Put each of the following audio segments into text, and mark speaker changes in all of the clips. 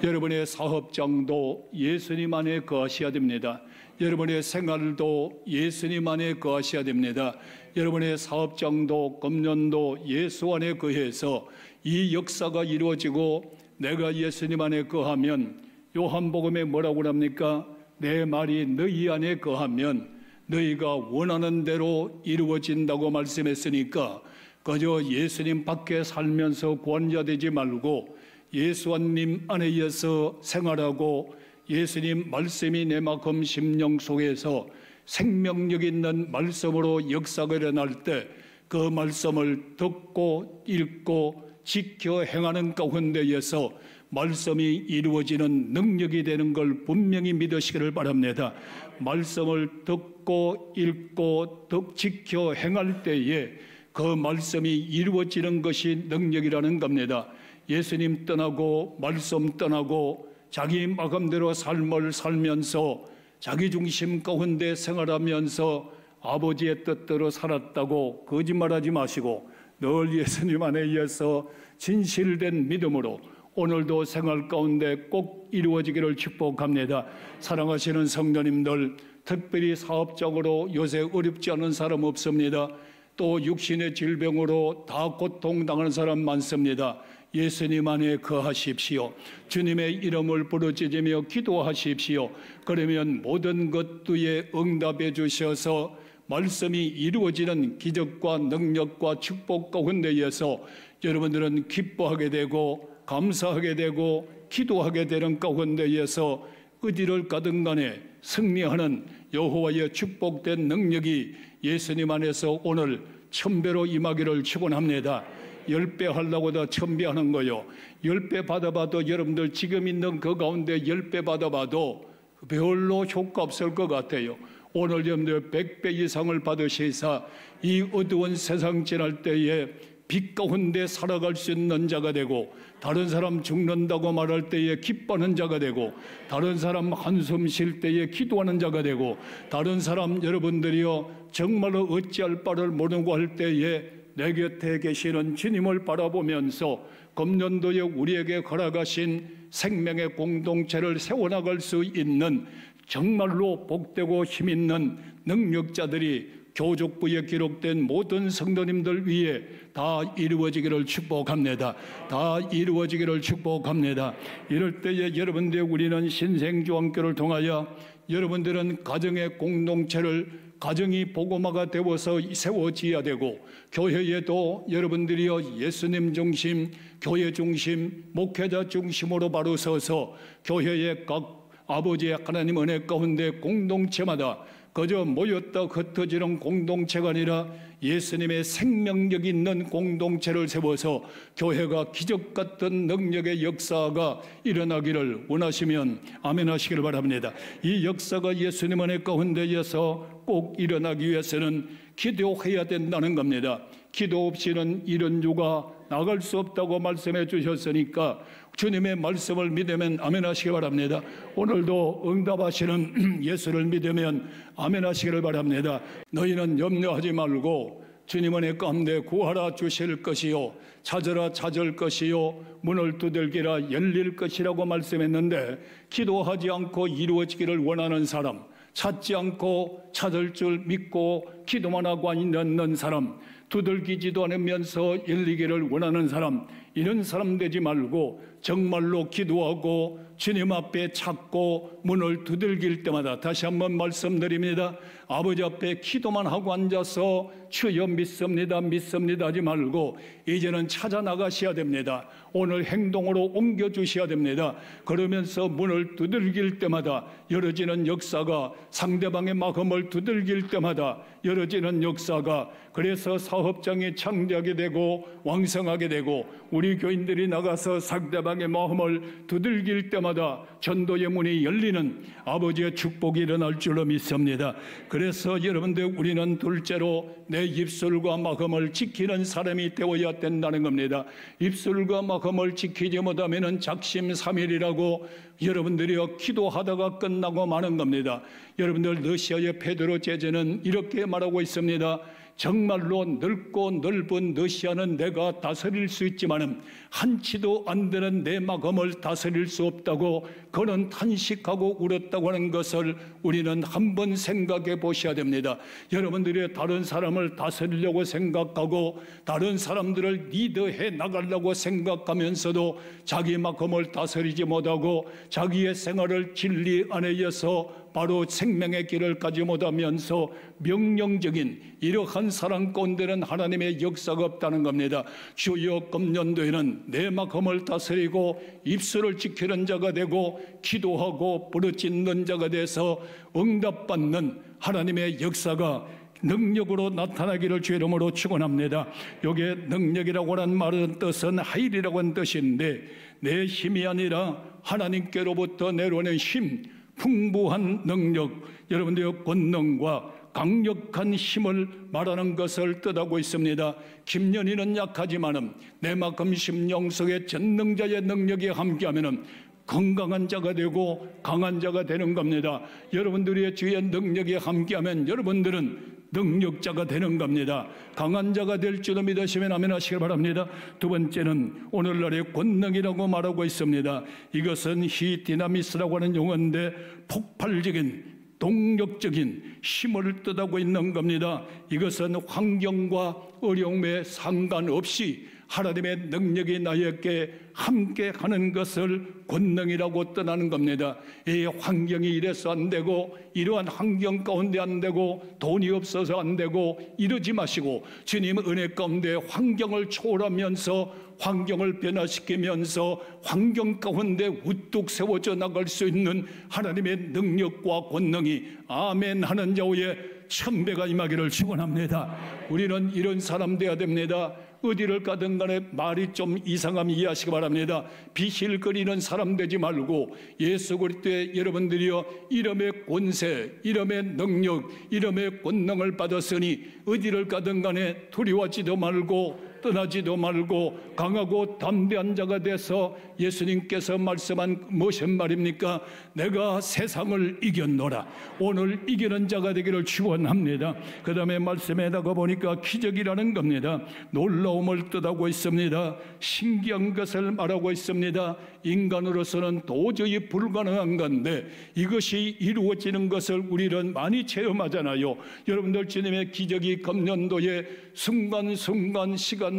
Speaker 1: 여러분의 사업장도 예수님 안에 거하셔야 됩니다. 여러분의 생활도 예수님 안에 거하셔야 됩니다. 여러분의 사업장도 금년도 예수 안에 거해서 이 역사가 이루어지고 내가 예수님 안에 거하면 요한복음에 뭐라고 합니까? 내 말이 너희 안에 거하면 너희가 원하는 대로 이루어진다고 말씀했으니까 그저 예수님 밖에 살면서 구원자 되지 말고 예수님 안에서 생활하고 예수님 말씀이 내 마음 심령 속에서 생명력 있는 말씀으로 역사가 일어날 때 그 말씀을 듣고 읽고 지켜 행하는 가운데에서 말씀이 이루어지는 능력이 되는 걸 분명히 믿으시기를 바랍니다. 말씀을 듣고 읽고 지켜 행할 때에 그 말씀이 이루어지는 것이 능력이라는 겁니다. 예수님 떠나고 말씀 떠나고 자기 마음대로 삶을 살면서 자기 중심 가운데 생활하면서 아버지의 뜻대로 살았다고 거짓말하지 마시고 늘 예수님 안에 의해서 진실된 믿음으로 오늘도 생활 가운데 꼭 이루어지기를 축복합니다. 사랑하시는 성도님들, 특별히 사업적으로 요새 어렵지 않은 사람 없습니다. 또 육신의 질병으로 다 고통당하는 사람 많습니다. 예수님 안에 거하십시오. 주님의 이름을 부르짖으며 기도하십시오. 그러면 모든 것들에 응답해 주셔서 말씀이 이루어지는 기적과 능력과 축복 가운데에서 여러분들은 기뻐하게 되고 감사하게 되고 기도하게 되는 가운데에서 어디를 가든 간에 승리하는 여호와의 축복된 능력이 예수님 안에서 오늘 1000배로 임하기를 축원합니다. 10배 하려고 다 1000배 하는 거요. 10배 받아봐도 여러분들 지금 있는 그 가운데 10배 받아봐도 별로 효과 없을 것 같아요. 오늘 여러분들 100배 이상을 받으시사 이 어두운 세상 지날 때에 빛 가운데 살아갈 수 있는 자가 되고 다른 사람 죽는다고 말할 때에 기뻐하는 자가 되고 다른 사람 한숨 쉴 때에 기도하는 자가 되고 다른 사람 여러분들이요 정말로 어찌할 바를 모르고 할 때에 내 곁에 계시는 주님을 바라보면서 금년도에 우리에게 걸어가신 생명의 공동체를 세워나갈 수 있는 정말로 복되고 힘있는 능력자들이 교족부에 기록된 모든 성도님들 위해 다 이루어지기를 축복합니다. 다 이루어지기를 축복합니다. 이럴 때에 여러분들 우리는 신생주안교를 통하여 여러분들은 가정의 공동체를 가정이 복음화가 되어서 세워져야 되고 교회에도 여러분들이요 예수님 중심, 교회 중심, 목회자 중심으로 바로 서서 교회의 각 아버지의 하나님 은혜 가운데 공동체마다 그저 모였다 흩어지는 공동체가 아니라 예수님의 생명력 있는 공동체를 세워서 교회가 기적 같은 능력의 역사가 일어나기를 원하시면 아멘 하시기를 바랍니다. 이 역사가 예수님 안에 가운데에서 꼭 일어나기 위해서는 기도해야 된다는 겁니다. 기도 없이는 이런 주가 나갈 수 없다고 말씀해 주셨으니까 주님의 말씀을 믿으면 아멘 하시기 바랍니다. 오늘도 응답하시는 예수를 믿으면 아멘 하시기를 바랍니다. 너희는 염려하지 말고 주님 은혜 가운데 구하라 주실 것이요 찾으라 찾을 것이요 문을 두들기라 열릴 것이라고 말씀했는데 기도하지 않고 이루어지기를 원하는 사람, 찾지 않고 찾을 줄 믿고 기도만 하고 있는 사람, 두들기지도 않으면서 열리기를 원하는 사람, 이런 사람 되지 말고 정말로 기도하고 주님 앞에 찾고 문을 두들길 때마다 다시 한번 말씀드립니다. 아버지 앞에 기도만 하고 앉아서 주여 믿습니다 믿습니다 하지 말고 이제는 찾아 나가셔야 됩니다. 오늘 행동으로 옮겨주셔야 됩니다. 그러면서 문을 두들길 때마다 열어지는 역사가, 상대방의 마음을 두들길 때마다 열어지는 역사가, 그래서 사업장이 창대하게 되고 왕성하게 되고 우리 교인들이 나가서 상대방의 마음을 두들길 때마다 전도의 문이 열리는 아버지의 축복이 일어날 줄로 믿습니다. 그래서 여러분들 우리는 둘째로 내 입술과 마음을 지키는 사람이 되어야 된다는 겁니다. 입술과 마음을 지키지 못하면 작심삼일이라고 여러분들이요 기도하다가 끝나고 마는 겁니다. 여러분들 러시아의 페드로 제재는 이렇게 말하고 있습니다. 정말로 넓고 넓은 러시아는 내가 다스릴 수 있지만은 한치도 안 되는 내 마음을 다스릴 수 없다고 그는 탄식하고 울었다고 하는 것을 우리는 한번 생각해 보셔야 됩니다. 여러분들이 다른 사람을 다스리려고 생각하고 다른 사람들을 리더해 나가려고 생각하면서도 자기 마음을 다스리지 못하고 자기의 생활을 진리 안에서 바로 생명의 길을 가지 못하면서 명령적인 이러한 사람 가운데는 하나님의 역사가 없다는 겁니다. 주여 금년도에는 내 마음을 다스리고 입술을 지키는 자가 되고 기도하고 부르짖는 자가 돼서 응답받는 하나님의 역사가 능력으로 나타나기를 주의 이름으로 축원합니다. 여기에 능력이라고 하는 말은 뜻은 하일이라고 하는 뜻인데 내 힘이 아니라 하나님께로부터 내려오는 힘, 풍부한 능력, 여러분들의 권능과 강력한 힘을 말하는 것을 뜻하고 있습니다. 김연희는 약하지만은 내 마음 심령 속에 전능자의 능력이 함께하면은 건강한 자가 되고 강한 자가 되는 겁니다. 여러분들의 주의 능력이 함께하면 여러분들은 능력자가 되는 겁니다. 강한 자가 될 줄로 믿으시면 아멘 하시길 바랍니다. 두 번째는 오늘날의 권능이라고 말하고 있습니다. 이것은 히디나미스라고 하는 용어인데 폭발적인 동력적인 힘을 뜻하고 있는 겁니다. 이것은 환경과 어려움에 상관없이 하나님의 능력이 나에게 함께 하는 것을 권능이라고 뜻하는 겁니다. 이 환경이 이래서 안 되고 이러한 환경 가운데 안 되고 돈이 없어서 안 되고 이러지 마시고 주님 은혜 가운데 환경을 초월하면서 환경을 변화시키면서 환경 가운데 우뚝 세워져 나갈 수 있는 하나님의 능력과 권능이 아멘 하는 자후에 천배가 임하기를 축원합니다. 우리는 이런 사람 되어야 됩니다. 어디를 가든 간에 말이 좀 이상하면 이해하시기 바랍니다. 비실거리는 사람 되지 말고 예수 그리스도의 여러분들이여 이름의 권세, 이름의 능력, 이름의 권능을 받았으니 어디를 가든 간에 두려워하지도 말고 떠나지도 말고 강하고 담대한 자가 돼서 예수님께서 말씀한 무슨 말입니까? 내가 세상을 이겼노라. 오늘 이기는 자가 되기를 축원합니다. 그 다음에 말씀에다가 보니까 기적이라는 겁니다. 놀라움을 뜻하고 있습니다. 신기한 것을 말하고 있습니다. 인간으로서는 도저히 불가능한 건데 이것이 이루어지는 것을 우리는 많이 체험하잖아요. 여러분들 주님의 기적이 금년도에 순간순간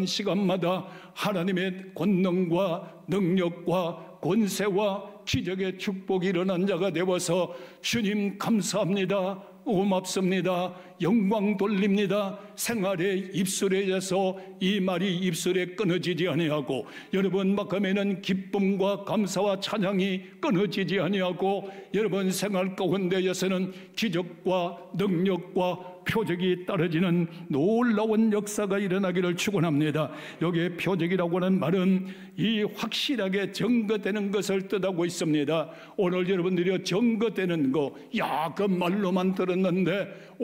Speaker 1: 시간마다 하나님의 권능과 능력과 권세와 기적의 축복이 일어난 자가 되어서 주님 감사합니다. 고맙습니다. 영광 돌립니다. 생활의 입술에서 이 말이 입술에 끊어지지 아니하고 여러분 마음에는 기쁨과 감사와 찬양이 끊어지지 아니하고 여러분 생활 가운데에서는 기적과 능력과 표적이 떨어지는 놀라운 역사가 일어나기를 축원합니다. 여기에 표적이라고 하는 말은 이 확실하게 증거되는 것을 뜻하고 있습니다. 오늘 여러분들이 증거되는 거, 야, 그 말로만 들었는데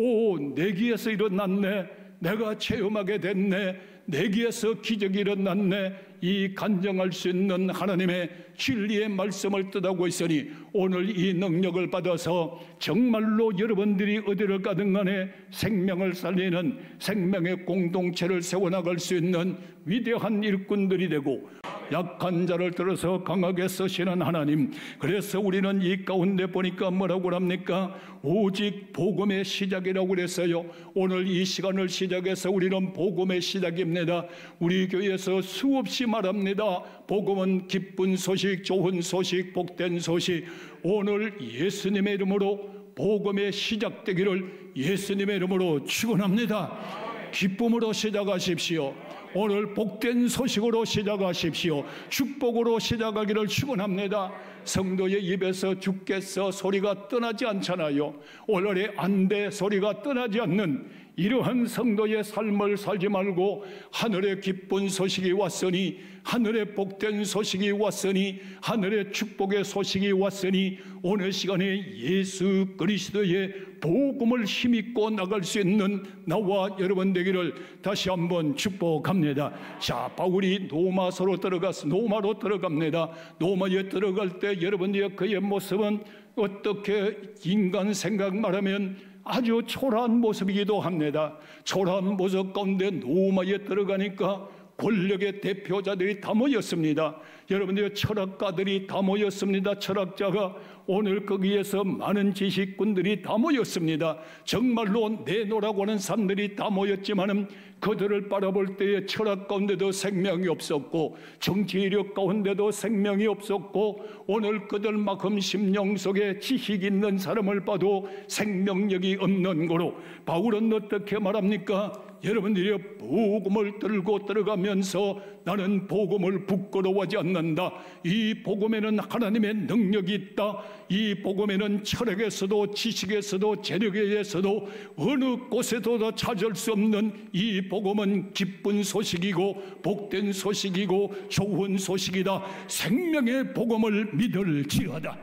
Speaker 1: 내 귀에서 일어났네, 내가 체험하게 됐네, 내 귀에서 기적이 일어났네, 이 간증할 수 있는 하나님의 진리의 말씀을 뜻하고 있으니 오늘 이 능력을 받아서 정말로 여러분들이 어디를 가든 간에 생명을 살리는 생명의 공동체를 세워나갈 수 있는 위대한 일꾼들이 되고 약한 자를 들어서 강하게 쓰시는 하나님. 그래서 우리는 이 가운데 보니까 뭐라고 합니까? 오직 복음의 시작이라고 그랬어요. 오늘 이 시간을 시작해서 우리는 복음의 시작입니다. 우리 교회에서 수없이 말합니다. 복음은 기쁜 소식, 좋은 소식, 복된 소식. 오늘 예수님의 이름으로 복음의 시작되기를 예수님의 이름으로 축원합니다. 기쁨으로 시작하십시오. 오늘 복된 소식으로 시작하십시오. 축복으로 시작하기를 축원합니다. 성도의 입에서 주께서 소리가 떠나지 않잖아요. 오늘의 안돼 소리가 떠나지 않는 이러한 성도의 삶을 살지 말고 하늘의 기쁜 소식이 왔으니, 하늘의 복된 소식이 왔으니, 하늘의 축복의 소식이 왔으니 오늘 시간에 예수 그리스도의 복음을 힘입고 나갈 수 있는 나와 여러분 되기를 다시 한번 축복합니다. 자, 바울이 로마로 들어갑니다. 로마에 들어갈 때 여러분의 그의 모습은 어떻게 인간 생각 말하면 아주 초라한 모습이기도 합니다. 초라한 모습 가운데 노마에 들어가니까 권력의 대표자들이 다 모였습니다. 여러분들, 철학가들이 다 모였습니다. 철학자가 오늘 거기에서 많은 지식꾼들이 다 모였습니다. 정말로 내노라고 하는 사람들이 다 모였지만은 그들을 바라볼 때에 철학 가운데도 생명이 없었고 정치력 가운데도 생명이 없었고 오늘 그들만큼 심령 속에 지식 있는 사람을 봐도 생명력이 없는 거로 바울은 어떻게 말합니까? 여러분들이 복음을 들고 들어가면서 나는 복음을 부끄러워하지 않는다. 이 복음에는 하나님의 능력이 있다. 이 복음에는 철학에서도 지식에서도 재력에서도 어느 곳에도 찾을 수 없는 이 복음은 기쁜 소식이고 복된 소식이고 좋은 소식이다. 생명의 복음을 믿을지어다.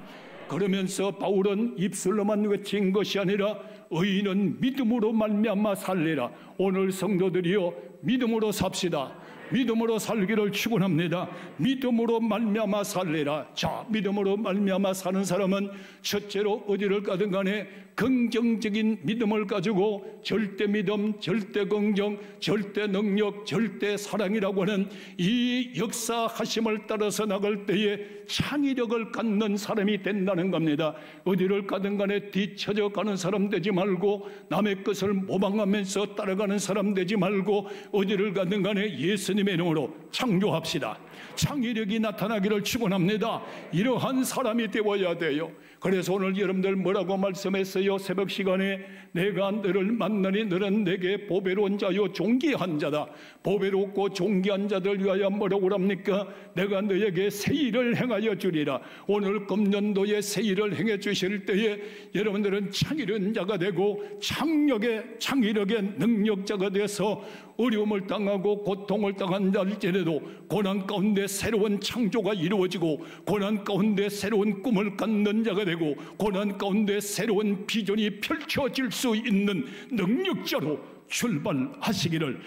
Speaker 1: 그러면서 바울은 입술로만 외친 것이 아니라 의인은 믿음으로 말미암아 살리라. 오늘 성도들이여 믿음으로 삽시다. 믿음으로 살기를 축원합니다. 믿음으로 말미암아 살리라. 자, 믿음으로 말미암아 사는 사람은 첫째로 어디를 가든 간에 긍정적인 믿음을 가지고 절대 믿음, 절대 긍정, 절대 능력, 절대 사랑이라고 하는 이 역사하심을 따라서 나갈 때에 창의력을 갖는 사람이 된다는 겁니다. 어디를 가든 간에 뒤처져 가는 사람 되지 말고 남의 것을 모방하면서 따라가는 사람 되지 말고 어디를 가든 간에 예수님의 이름으로 창조합시다. 창의력이 나타나기를 축원합니다. 이러한 사람이 되어야 돼요. 그래서 오늘 여러분들 뭐라고 말씀했어요? 새벽 시간에 내가 너를 만나니 너는 내게 보배로운 자요 존귀한 자다. 보배롭고 존귀한 자들 위하여 뭐라고 합니까? 내가 너에게 새 일을 행하여 주리라. 오늘 금년도에 새 일을 행해 주실 때에 여러분들은 창의력인 자가 되고 창의력의 능력자가 돼서 어려움을 당하고 고통을 당한 자일지라도 고난 가운데 새로운 창조가 이루어지고 고난 가운데 새로운 꿈을 갖는 자가 되고 고난 가운데 새로운 비전이 펼쳐질 수 있는 능력자로 출발하시기를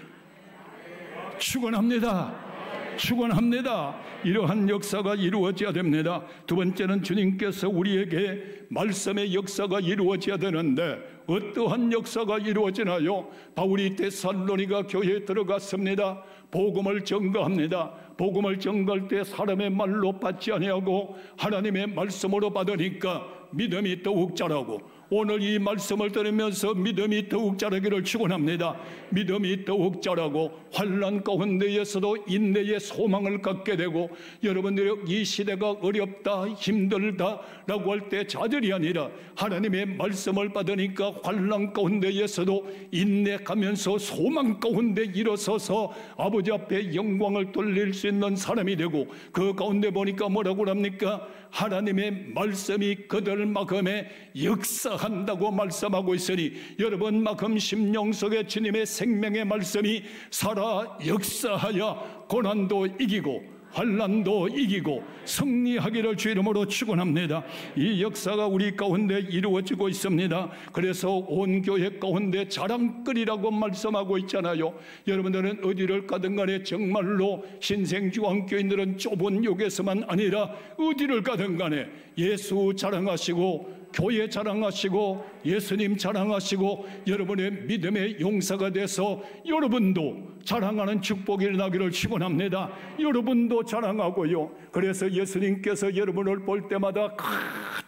Speaker 1: 축원합니다. 축원합니다. 이러한 역사가 이루어져야 됩니다. 두 번째는 주님께서 우리에게 말씀의 역사가 이루어져야 되는데 어떠한 역사가 이루어지나요? 바울이 데살로니가 교회에 들어갔습니다. 복음을 전가합니다. 복음을 전가할 때 사람의 말로 받지 아니하고 하나님의 말씀으로 받으니까 믿음이 더욱 자라고 오늘 이 말씀을 들으면서 믿음이 더욱 자라기를 축원합니다. 믿음이 더욱 자라고 환난 가운데에서도 인내의 소망을 갖게 되고 여러분들이 이 시대가 어렵다 힘들다라고 할 때 좌절이 아니라 하나님의 말씀을 받으니까 환난 가운데에서도 인내하면서 소망 가운데 일어서서 아버지 앞에 영광을 돌릴 수 있는 사람이 되고 그 가운데 보니까 뭐라고 합니까? 하나님의 말씀이 그들 마음에 역사한다고 말씀하고 있으니 여러분만큼 심령 속에 주님의 생명의 말씀이 살아 역사하여 고난도 이기고 환난도 이기고 승리하기를 주 이름으로 축원합니다. 이 역사가 우리 가운데 이루어지고 있습니다. 그래서 온 교회 가운데 자랑거리라고 말씀하고 있잖아요. 여러분들은 어디를 가든 간에 정말로 신생주한교인들은 좁은 욕에서만 아니라 어디를 가든 간에 예수 자랑하시고 교회 자랑하시고 예수님 자랑하시고 여러분의 믿음의 용사가 돼서 여러분도 자랑하는 축복이 일어나기를 축원합니다. 여러분도 자랑하고요. 그래서 예수님께서 여러분을 볼 때마다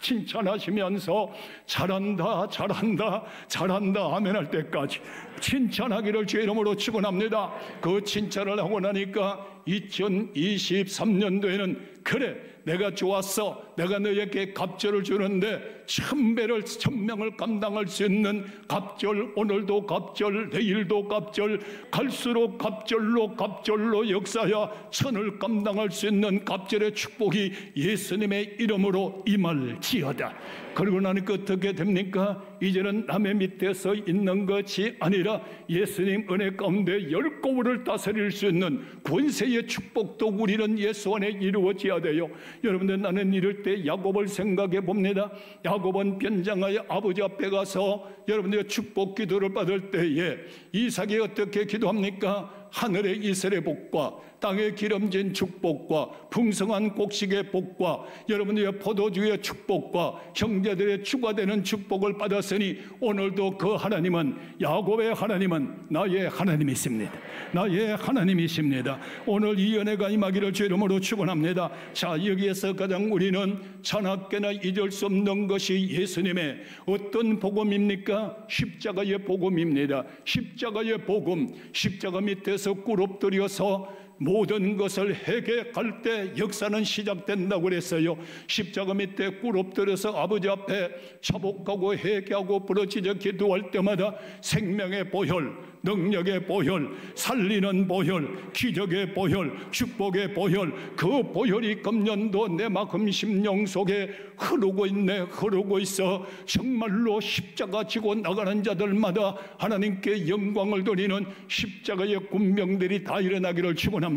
Speaker 1: 칭찬하시면서 잘한다 잘한다 잘한다 아멘 할 때까지 칭찬하기를 주 이름으로 축원합니다. 그 칭찬을 하고 나니까 2023년도에는 그래 내가 좋았어 내가 너에게 갑절을 주는데 1000배를 1000명을 감당할 수 있는 갑절 오늘도 갑절 내일도 갑절 갈수록 갑절로 역사하여 1000을 감당할 수 있는 갑절의 축복이 예수님의 이름으로 임할지어다. 그러고 나니까 어떻게 됩니까? 이제는 남의 밑에서 있는 것이 아니라 예수님 은혜 가운데 10고을을 다스릴 수 있는 권세의 축복도 우리는 예수 안에 이루어져야 돼요. 여러분들 나는 이럴 때 야곱을 생각해 봅니다. 야곱은 변장하여 아버지 앞에 가서 여러분들 축복 기도를 받을 때에 이삭이 어떻게 기도합니까? 하늘의 이슬의 복과 땅의 기름진 축복과 풍성한 곡식의 복과 여러분들의 포도주의 축복과 형제들의 주가 되는 축복을 받았으니 오늘도 그 하나님은, 야곱의 하나님은 나의 하나님이십니다. 나의 하나님이십니다. 오늘 이 은혜가 임하기를 주 이름으로 축원합니다. 자, 여기에서 가장 우리는 자나깨나 잊을 수 없는 것이 예수님의 어떤 복음입니까? 십자가의 복음입니다. 십자가의 복음. 십자가 밑에서 꿇 엎드려서 모든 것을 회개할 때 역사는 시작된다고 그랬어요. 십자가 밑에 꿇 엎드려서 아버지 앞에 자복하고 회개하고 부르짖어 기도할 때마다 생명의 보혈, 능력의 보혈, 살리는 보혈, 기적의 보혈, 축복의 보혈, 그 보혈이 금년도 내 마음 심령 속에 흐르고 있네. 흐르고 있어. 정말로 십자가 지고 나가는 자들마다 하나님께 영광을 돌리는 십자가의 군병들이 다 일어나기를 축원합니다.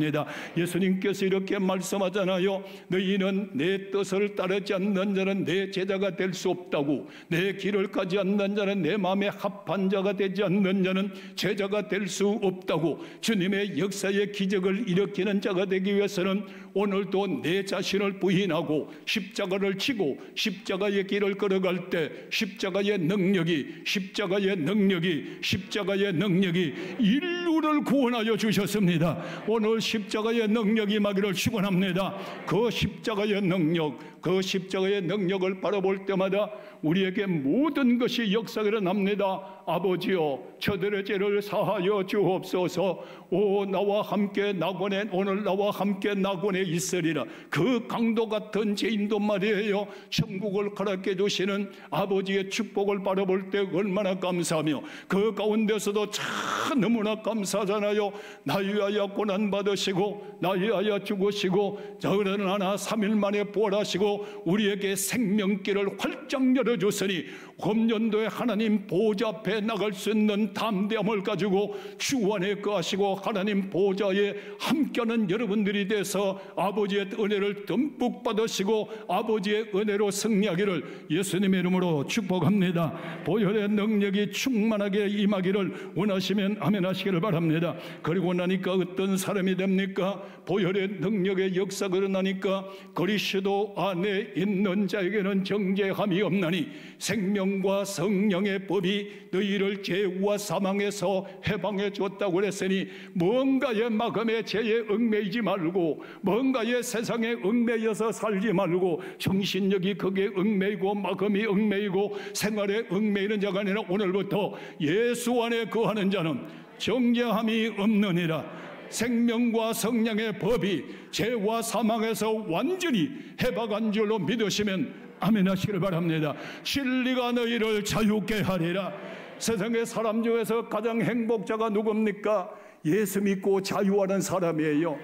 Speaker 1: 예수님께서 이렇게 말씀하잖아요. 너희는 내 뜻을 따르지 않는 자는 내 제자가 될 수 없다고. 내 길을 가지 않는 자는, 내 마음에 합한 자가 되지 않는 자는 제자가 될 수 없다고. 주님의 역사의 기적을 일으키는 자가 되기 위해서는 오늘도 내 자신을 부인하고 십자가를 지고 십자가의 길을 걸어갈 때 십자가의 능력이 인류를 구원하여 주셨습니다. 오늘 십자가의 능력이 임하기를 축원합니다. 그 십자가의 능력을 바라볼 때마다 우리에게 모든 것이 역사가 일어납니다. 아버지여, 저들의 죄를 사하여 주옵소서. 오늘 나와 함께 낙원에 있으리라. 그 강도 같은 죄인도 말이에요, 천국을 허락해 주시는 아버지의 축복을 바라볼 때 얼마나 감사하며, 그 가운데서도 참 너무나 감사하잖아요. 나 위하여 고난 받으시고 나 위하여 죽으시고 그러나 3일 만에 부활하시고 우리에게 생명길을 활짝 열어주시니 금년도에 하나님 보좌 앞에 나갈 수 있는 담대함을 가지고 주 안에 거하시고 하나님 보좌에 함께하는 여러분들이 돼서 아버지의 은혜를 듬뿍 받으시고 아버지의 은혜로 승리하기를 예수님의 이름으로 축복합니다. 보혈의 능력이 충만하게 임하기를 원하시면 아멘 하시기를 바랍니다. 그리고 나니까 어떤 사람이 됩니까? 보혈의 능력의 역사가 일어나니까 그리스도 안에 있는 자에게는 정죄함이 없나니 생명과 성령의 법이 너희를 죄와 사망에서 해방해 줬다고 그랬으니 뭔가의 마음의 죄에 얽매이지 말고, 뭔가의 세상에 얽매여서 살지 말고, 정신력이 거기에 얽매이고 마음이 얽매이고 생활에 얽매이는 자가 아니라 오늘부터 예수 안에 거하는 자는 정죄함이 없느니라. 생명과 성령의 법이 죄와 사망에서 완전히 해방한 줄로 믿으시면 아멘 하시기를 바랍니다. 진리가 너희를 자유케 하리라. 세상의 사람 중에서 가장 행복자가 누굽니까? 예수 믿고 자유하는 사람이에요.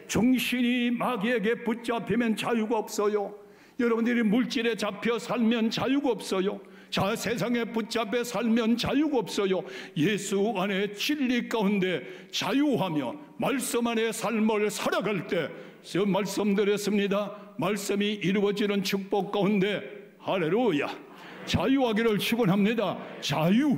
Speaker 1: 정신이 마귀에게 붙잡히면 자유가 없어요. 여러분들이 물질에 잡혀 살면 자유가 없어요. 자, 세상에 붙잡혀 살면 자유가 없어요. 예수 안에 진리 가운데 자유하며 말씀 안에 삶을 살아갈 때, 저 말씀드렸습니다. 말씀이 이루어지는 축복 가운데 할렐루야, 자유하기를 축원합니다. 자유,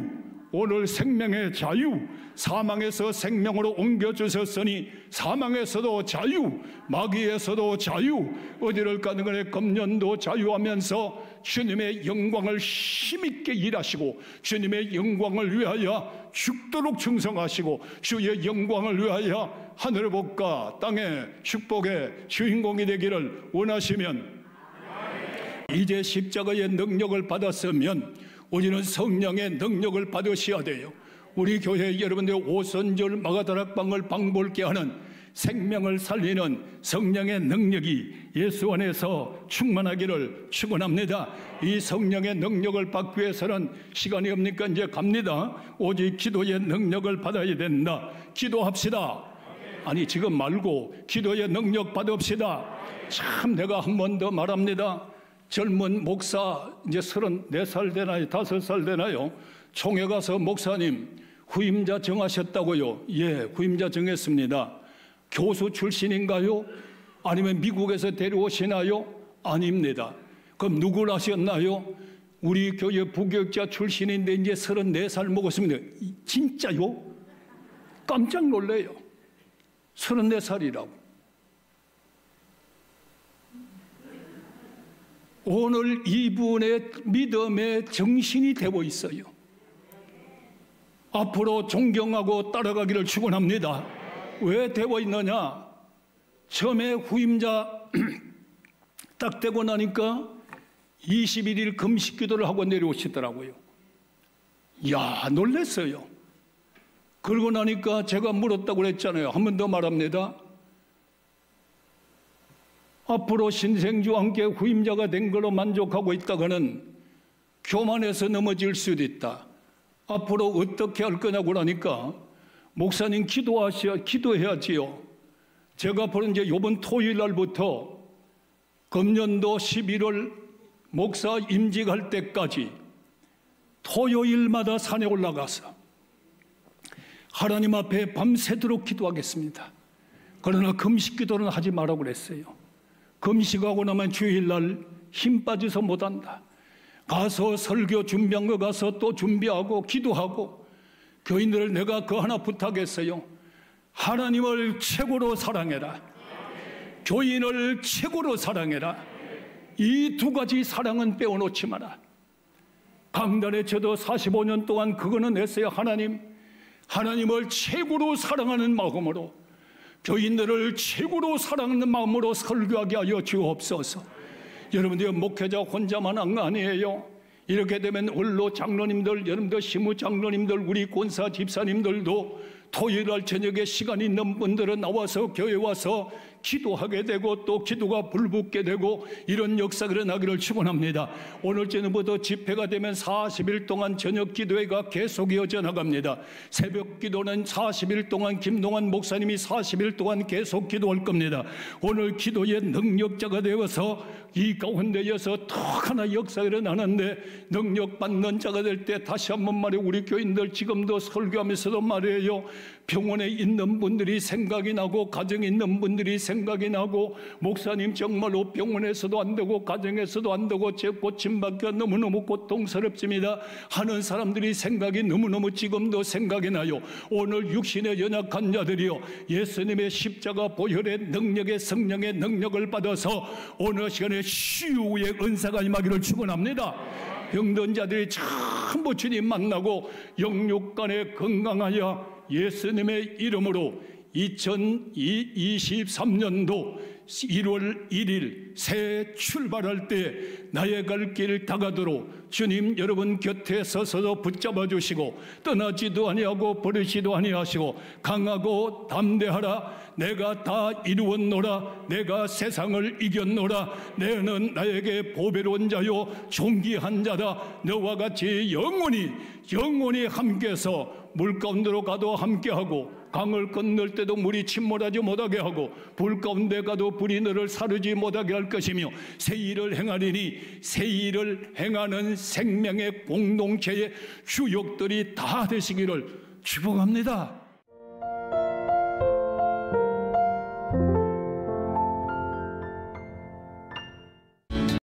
Speaker 1: 오늘 생명의 자유, 사망에서 생명으로 옮겨주셨으니 사망에서도 자유, 마귀에서도 자유, 어디를 가는 간에 금년도 자유하면서 주님의 영광을 힘있게 일하시고 주님의 영광을 위하여 죽도록 충성하시고 주의 영광을 위하여 하늘의 복과 땅의 축복의 주인공이 되기를 원하시면, 이제 십자가의 능력을 받았으면 우리는 성령의 능력을 받으셔야 돼요. 우리 교회 여러분들 오선절 마가다락방을 방불케 하는 생명을 살리는 성령의 능력이 예수 안에서 충만하기를 축원합니다. 이 성령의 능력을 받기 위해서는 시간이 없으니까 이제 갑니다. 오직 기도의 능력을 받아야 된다. 기도합시다. 아니, 지금 말고 기도의 능력 받읍시다. 참, 내가 한 번 더 말합니다. 젊은 목사, 이제 34살 되나요? 5살 되나요? 총회 가서 목사님 후임자 정하셨다고요? 예, 후임자 정했습니다. 교수 출신인가요? 아니면 미국에서 데려오시나요? 아닙니다. 그럼 누굴 하셨나요? 우리 교회 부교육자 출신인데 이제 34살 먹었습니다. 진짜요? 깜짝 놀래요. 34살이라고. 오늘 이분의 믿음의 정신이 되고 있어요. 앞으로 존경하고 따라가기를 축원합니다. 왜 되고 있느냐? 처음에 후임자 딱 되고 나니까 21일 금식 기도를 하고 내려오시더라고요. 야, 놀랐어요. 그러고 나니까 제가 물었다고 그랬잖아요. 한 번 더 말합니다. 앞으로 신생주와 함께 후임자가 된 걸로 만족하고 있다가는 교만해서 넘어질 수도 있다. 앞으로 어떻게 할 거냐고 그러니까 목사님 기도해야지요. 제가 앞으로 이제 이번 토요일 날부터 금년도 11월 목사 임직할 때까지 토요일마다 산에 올라가서 하나님 앞에 밤새도록 기도하겠습니다. 그러나 금식 기도는 하지 말라고 그랬어요. 금식하고 나면 주일날 힘 빠져서 못한다. 가서 설교 준비한 거 가서 또 준비하고 기도하고 교인들을 내가 그 하나 부탁했어요. 하나님을 최고로 사랑해라. 교인을 최고로 사랑해라. 이 두 가지 사랑은 빼어놓지 마라. 강단에 저도 45년 동안 그거는 했어요. 하나님을 최고로 사랑하는 마음으로 교인들을 최고로 사랑하는 마음으로 설교하게 하여 주옵소서. 여러분들 목회자 혼자만 한 거 아니에요. 이렇게 되면 원로 장로님들, 여러분들 시무 장로님들, 우리 권사 집사님들도 토요일 날 저녁에 시간 있는 분들은 나와서 교회 와서 기도하게 되고 또 기도가 불붙게 되고 이런 역사가 일어나기를 축원합니다. 오늘 저녁부터 집회가 되면 40일 동안 저녁 기도회가 계속 이어져 나갑니다. 새벽 기도는 40일 동안 김동환 목사님이 40일 동안 계속 기도할 겁니다. 오늘 기도의 능력자가 되어서 이 가운데에서 더 하나 역사가 일어나는데 능력 받는 자가 될 때 다시 한번 말해 우리 교인들 지금도 설교하면서도 말해요. 병원에 있는 분들이 생각이 나고 가정에 있는 분들이 생각이 나고 목사님 정말로 병원에서도 안 되고 가정에서도 안 되고 제 고침받기가 너무너무 고통스럽습니다 하는 사람들이 생각이 너무너무 지금도 생각이 나요. 오늘 육신의 연약한 자들이요 예수님의 십자가 보혈의 능력의 성령의 능력을 받아서 오늘 시간에 치유의 은사가 임하기를 축원합니다. 병든 자들이 전부 주님 만나고 영육간에 건강하여 예수님의 이름으로 2023년도 1월 1일 새 출발할 때 나의 갈 길 다가도록 주님 여러분 곁에 서서 붙잡아 주시고 떠나지도 아니하고 버리지도 아니하시고 강하고 담대하라. 내가 다 이루었노라. 내가 세상을 이겼노라. 너는 나에게 보배로운 자요 존귀한 자다. 너와 같이 영원히 함께해서 물 가운데로 가도 함께하고 강을 건널 때도 물이 침몰하지 못하게 하고 불 가운데 가도 불이 너를 사르지 못하게 할 것이며 새 일을 행하리니 새 일을 행하는 생명의 공동체의 주역들이 다 되시기를 축복합니다.